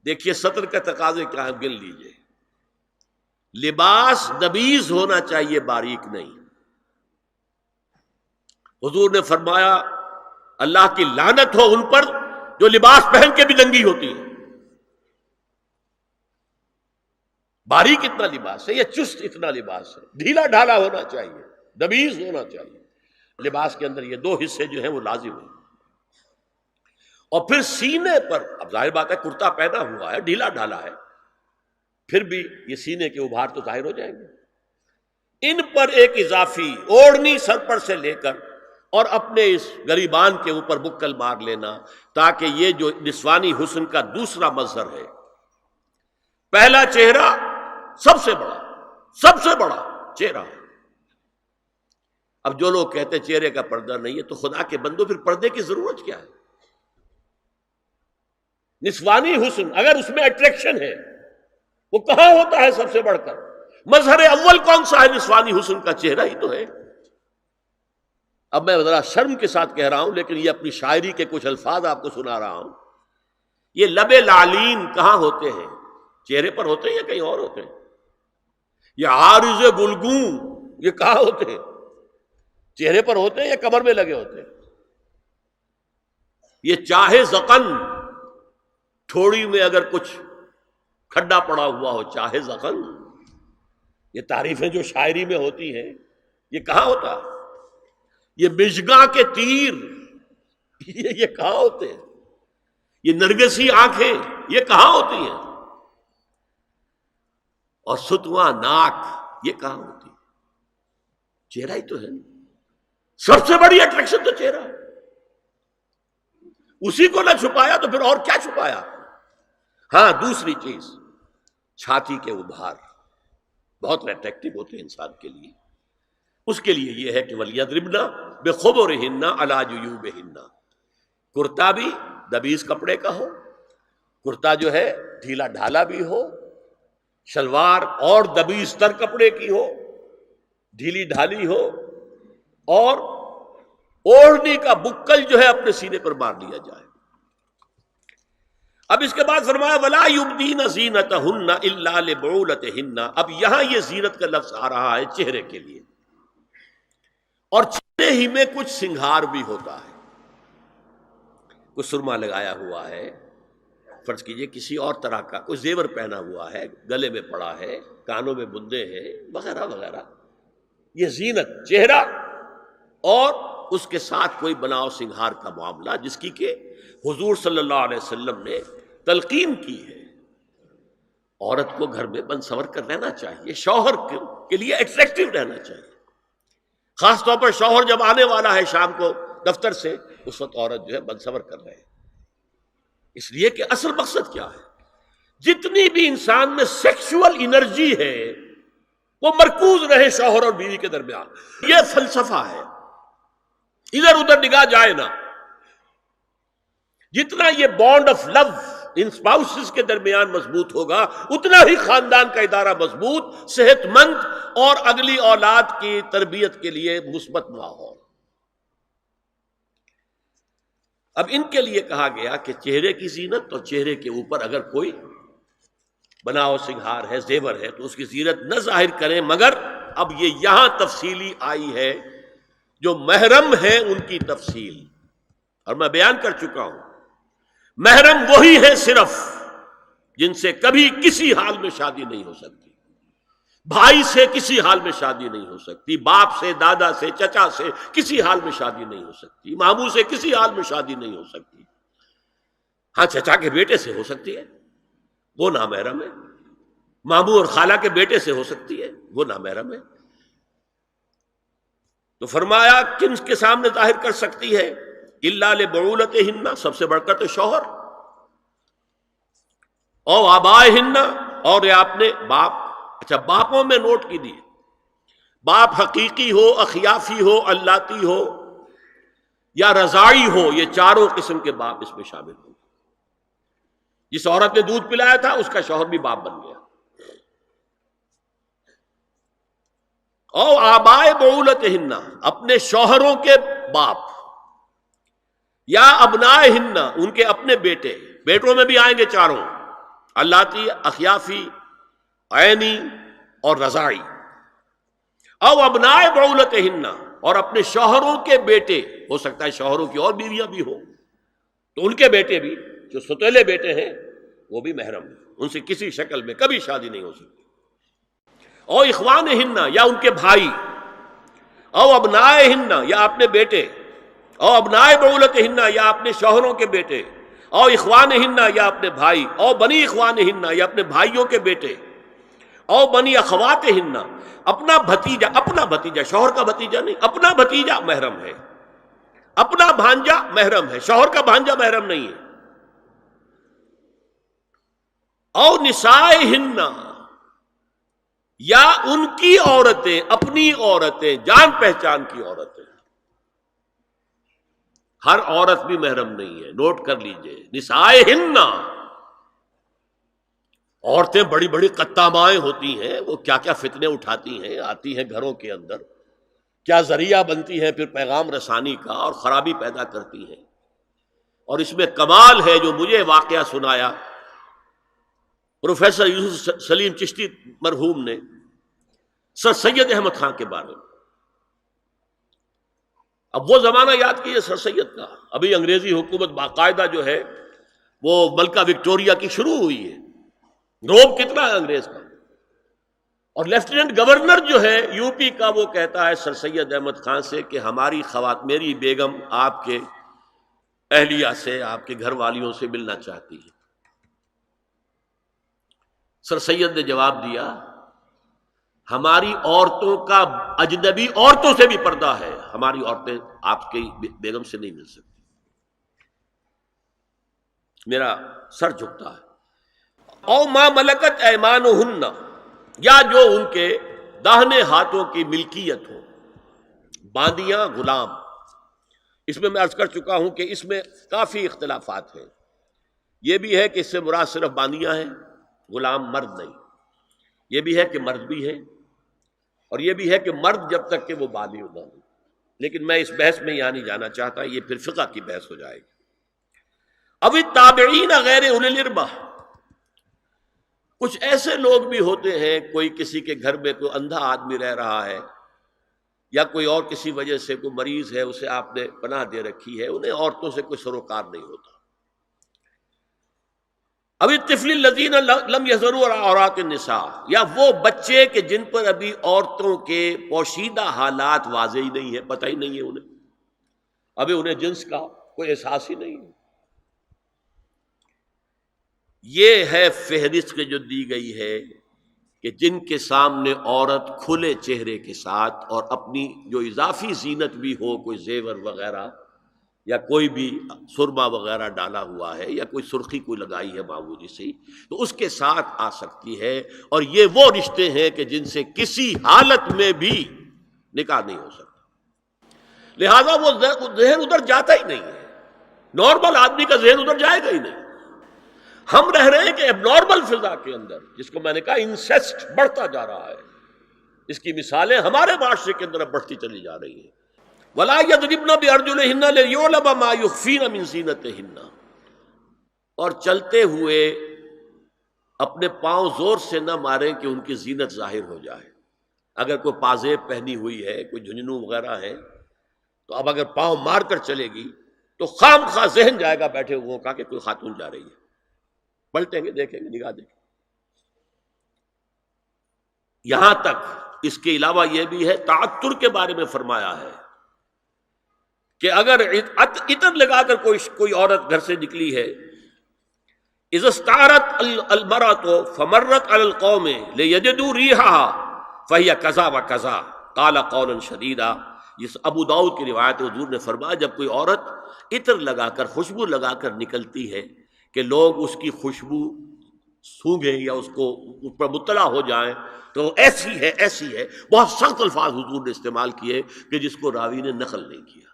دیکھیے سطر کا تقاضے کیا ہے، گن لیجئے. لباس نبیذ ہونا چاہیے، باریک نہیں. حضور نے فرمایا اللہ کی لعنت ہو ان پر جو لباس پہن کے بھی ننگی ہوتی ہے. باریک اتنا لباس ہے یا چست اتنا لباس ہے؟ ڈھیلا ڈھالا ہونا چاہیے، نبیذ ہونا چاہیے. لباس کے اندر یہ دو حصے جو ہیں وہ لازم ہیں. اور پھر سینے پر، اب ظاہر بات ہے کرتا پہنا ہوا ہے، ڈھیلا ڈھالا ہے، پھر بھی یہ سینے کے ابھار تو ظاہر ہو جائیں گے. ان پر ایک اضافی اوڑھنی سر پر سے لے کر اور اپنے اس گریبان کے اوپر بکل مار لینا، تاکہ یہ جو نسوانی حسن کا دوسرا مظہر ہے، پہلا چہرہ سب سے بڑا چہرہ. اب جو لوگ کہتے ہیں چہرے کا پردہ نہیں ہے، تو خدا کے بندو پھر پردے کی ضرورت کیا ہے؟ نسوانی حسن اگر اس میں اٹریکشن ہے، وہ کہاں ہوتا ہے سب سے بڑھ کر؟ مظہر اول کون سا ہے نسوانی حسن کا؟ چہرہ ہی تو ہے. اب میں ذرا شرم کے ساتھ کہہ رہا ہوں، لیکن یہ اپنی شاعری کے کچھ الفاظ آپ کو سنا رہا ہوں. یہ لب لعلین کہاں ہوتے ہیں؟ چہرے پر ہوتے ہیں یا کہیں اور ہوتے ہیں؟ یہ عارض گلگوں یہ کہاں ہوتے ہیں؟ چہرے پر ہوتے ہیں یا کمر میں لگے ہوتے ہیں؟ یہ چاہے زقن، تھوڑی میں اگر کچھ کھڈا پڑا ہوا ہو، چاہے زقن. یہ تعریفیں جو شاعری میں ہوتی ہیں یہ کہاں ہوتا؟ یہ مژگاں کے تیر یہ کہاں ہوتے ہیں؟ یہ نرگسی آنکھیں یہ کہاں ہوتی ہیں؟ اور ستواں ناک یہ کہاں ہوتی ہے؟ چہرہ ہی تو ہے. سب سے بڑی اٹریکشن تو چہرہ ہے. اسی کو نہ چھپایا تو پھر اور کیا چھپایا؟ ہاں دوسری چیز، چھاتی کے ابھار بہت اٹریکٹیو ہوتے ہیں انسان کے لیے. اس کے لیے یہ ہے کہ وَلْيَضْرِبْنَ بِخُمُرِهِنَّ عَلَى جُيُوبِهِنَّ. کرتا بھی نبیذ کپڑے کا ہو، کرتا جو ہے ڈھیلا ڈھالا بھی ہو، شلوار اور نبیذ تر کپڑے کی ہو، ڈھیلی ڈھالی ہو، اور اوڑھنی کا بکل جو ہے اپنے سینے پر مار لیا جائے. اب اس کے بعد فرمایا وَلَا يُبْدِينَ زِينَتَهُنَّ إِلَّا لِبُعُولَتِهِنَّ. اب یہاں یہ زینت کا لفظ آ رہا ہے چہرے کے لیے، اور چہرے ہی میں کچھ سنگھار بھی ہوتا ہے. کوئی سرما لگایا ہوا ہے، فرض کیجئے کسی اور طرح کا کوئی زیور پہنا ہوا ہے، گلے میں پڑا ہے، کانوں میں بندے ہیں وغیرہ وغیرہ. یہ زینت چہرہ اور اس کے ساتھ کوئی بناؤ سنگھار کا معاملہ، جس کی کہ حضور صلی اللہ علیہ وسلم نے تلقین کی ہے. عورت کو گھر میں بن سنور کر رہنا چاہیے، شوہر کے لیے اٹریکٹیو رہنا چاہیے. خاص طور پر شوہر جب آنے والا ہے شام کو دفتر سے، اس وقت عورت جو ہے بن سنور کر رہے ہیں. اس لیے کہ اصل مقصد کیا ہے؟ جتنی بھی انسان میں سیکشول انرجی ہے وہ مرکوز رہے شوہر اور بیوی کے درمیان. یہ فلسفہ ہے، ادھر ادھر نگاہ جائے نہ. جتنا یہ bond of love in spouses کے درمیان مضبوط ہوگا، اتنا ہی خاندان کا ادارہ مضبوط، صحت مند اور اگلی اولاد کی تربیت کے لیے مثبت ماحول. اب ان کے لیے کہا گیا کہ چہرے کی زینت، اور چہرے کے اوپر اگر کوئی بناؤ سنگھار ہے، زیور ہے، تو اس کی زینت نہ ظاہر کریں. مگر اب یہ یہاں تفصیلی آئی ہے، جو محرم ہیں ان کی تفصیل، اور میں بیان کر چکا ہوں. محرم وہی ہے صرف جن سے کبھی کسی حال میں شادی نہیں ہو سکتی. بھائی سے کسی حال میں شادی نہیں ہو سکتی، باپ سے، دادا سے، چچا سے کسی حال میں شادی نہیں ہو سکتی، ماموں سے کسی حال میں شادی نہیں ہو سکتی. ہاں چچا کے بیٹے سے ہو سکتی ہے، وہ نامحرم ہے. ماموں اور خالہ کے بیٹے سے ہو سکتی ہے، وہ نامحرم ہے. تو فرمایا کن کے سامنے ظاہر کر سکتی ہے؟ الا لبعولتہن، سب سے بڑھ کر تو شوہر، او آبائہن، اور یہ آپ نے باپ. اچھا باپوں میں نوٹ کیجیے، باپ حقیقی ہو، اخیافی ہو، اللاتی ہو یا رضاعی ہو، یہ چاروں قسم کے باپ اس میں شامل ہوں. جس عورت نے دودھ پلایا تھا اس کا شوہر بھی باپ بن گیا. او آبائے بعولتہن، اپنے شوہروں کے باپ، یا ابنائہن، ان کے اپنے بیٹے، بیٹوں میں بھی آئیں گے چاروں. اللاتی اخیافی عینی اور رضاعی، او ابناء بعولتہن، اور اپنے شوہروں کے بیٹے، ہو سکتا ہے شوہروں کی اور بیویاں بھی ہوں تو ان کے بیٹے بھی، جو ستیلے بیٹے ہیں وہ بھی محرم ہیں، ان سے کسی شکل میں کبھی شادی نہیں ہو سکتی۔ او اخوانہن، یا ان کے بھائی، او ابنائہن، یا اپنے بیٹے، او ابناء بعولتہن، یا اپنے شوہروں کے بیٹے، او اخوانہن، یا اپنے بھائی، او بنی اخوانہن، یا اپنے بھائیوں کے بیٹے، او بنی اخواتہن، اپنا بھتیجا، شوہر کا بھتیجا نہیں، اپنا بھتیجا محرم ہے، اپنا بھانجا محرم ہے، شوہر کا بھانجا محرم نہیں ہے۔ او نسائہن، یا ان کی عورتیں، اپنی عورتیں، جان پہچان کی عورتیں، ہر عورت بھی محرم نہیں ہے، نوٹ کر لیجئے، نسائہن، عورتیں بڑی بڑی قطامائیں ہوتی ہیں، وہ کیا کیا فتنے اٹھاتی ہیں، آتی ہیں گھروں کے اندر، کیا ذریعہ بنتی ہیں پھر پیغام رسانی کا، اور خرابی پیدا کرتی ہیں۔ اور اس میں کمال ہے جو مجھے واقعہ سنایا پروفیسر یوسف سلیم چشتی مرحوم نے سر سید احمد خان کے بارے میں۔ اب وہ زمانہ یاد کیجیے سر سید کا، ابھی انگریزی حکومت باقاعدہ جو ہے وہ ملکہ وکٹوریہ کی شروع ہوئی ہے، روب کتنا ہے انگریز کا، اور لیفٹیننٹ گورنر جو ہے یو پی کا وہ کہتا ہے سر سید احمد خان سے کہ ہماری میری بیگم آپ کے اہلیہ سے، آپ کے گھر والیوں سے ملنا چاہتی ہے۔ سر سید نے جواب دیا ہماری عورتوں کا اجنبی عورتوں سے بھی پردہ ہے، ہماری عورتیں آپ کی بیگم سے نہیں مل سکتی۔ میرا سر جھکتا ہے۔ او ما ملکت ایمانہن، یا جو ان کے داہنے ہاتھوں کی ملکیت ہو، باندیاں، غلام۔ اس میں عرض کر چکا ہوں کہ اس میں کافی اختلافات ہیں، یہ بھی ہے کہ اس سے مراد صرف باندیاں ہیں، غلام مرد نہیں، یہ بھی ہے کہ مرد بھی ہے، اور یہ بھی ہے کہ مرد جب تک کہ وہ بالغ نہ ہو، لیکن میں اس بحث میں یہاں نہیں جانا چاہتا، یہ پھر فقہ کی بحث ہو جائے گی۔ اب التابعین غیر اولی الاربہ، کچھ ایسے لوگ بھی ہوتے ہیں، کوئی کسی کے گھر میں کوئی اندھا آدمی رہ رہا ہے، یا کوئی اور کسی وجہ سے کوئی مریض ہے، اسے آپ نے پناہ دے رکھی ہے، انہیں عورتوں سے کوئی سروکار نہیں ہوتا۔ اب الطفل الذین لم یظہروا علی عورات النساء، یا وہ بچے کہ جن پر ابھی عورتوں کے پوشیدہ حالات واضح ہی نہیں ہے، پتہ ہی نہیں ہے انہیں، ابھی انہیں جنس کا کوئی احساس ہی نہیں ہے۔ یہ ہے فہرست کے جو دی گئی ہے کہ جن کے سامنے عورت کھلے چہرے کے ساتھ اور اپنی جو اضافی زینت بھی ہو، کوئی زیور وغیرہ یا کوئی بھی سرما وغیرہ ڈالا ہوا ہے، یا کوئی سرخی کوئی لگائی ہے معمولی سی، تو اس کے ساتھ آ سکتی ہے، اور یہ وہ رشتے ہیں کہ جن سے کسی حالت میں بھی نکاح نہیں ہو سکتا، لہذا وہ ذہن ادھر جاتا ہی نہیں ہے، نارمل آدمی کا ذہن ادھر جائے گا ہی نہیں۔ ہم رہ رہے ہیں کہ اب نارمل فضا کے اندر، جس کو میں نے کہا انسیسٹ بڑھتا جا رہا ہے، اس کی مثالیں ہمارے معاشرے کے اندر اب بڑھتی چلی جا رہی ہیں۔ وَلَا يَضْرِبْنَ بِأَرْجُلِهِنَّ لِيُعْلَمَ مَا يُخْفِينَ مِنْ زِينَتِهِنَّ، اور چلتے ہوئے اپنے پاؤں زور سے نہ ماریں کہ ان کی زینت ظاہر ہو جائے۔ اگر کوئی پازیب پہنی ہوئی ہے، کوئی جھنجھنو وغیرہ ہے، تو اب اگر پاؤں مار کر چلے گی تو خام خواہ ذہن جائے گا بیٹھے ہوئے کا کہ کوئی خاتون جا رہی ہے، پلٹیں گے، دیکھیں گے، نگاہ دیکھیں۔ یہاں تک اس کے علاوہ یہ بھی ہے، تعطر کے بارے میں فرمایا ہے کہ اگر عطر لگا کر کوئی عورت گھر سے نکلی ہے، اذا استعارت المرأة فمرت على القوم ليجدوا ريحها فهي كذا وكذا قال قولا شديدا۔ یہ ابو داؤد کی روایت، حضور نے فرمایا جب کوئی عورت عطر لگا کر، خوشبو لگا کر نکلتی ہے کہ لوگ اس کی خوشبو سونگیں یا اس پر مطلع ہو جائیں تو ایسی ہے، ایسی ہے، بہت سخت الفاظ حضور نے استعمال کیے کہ جس کو راوی نے نقل نہیں کیا۔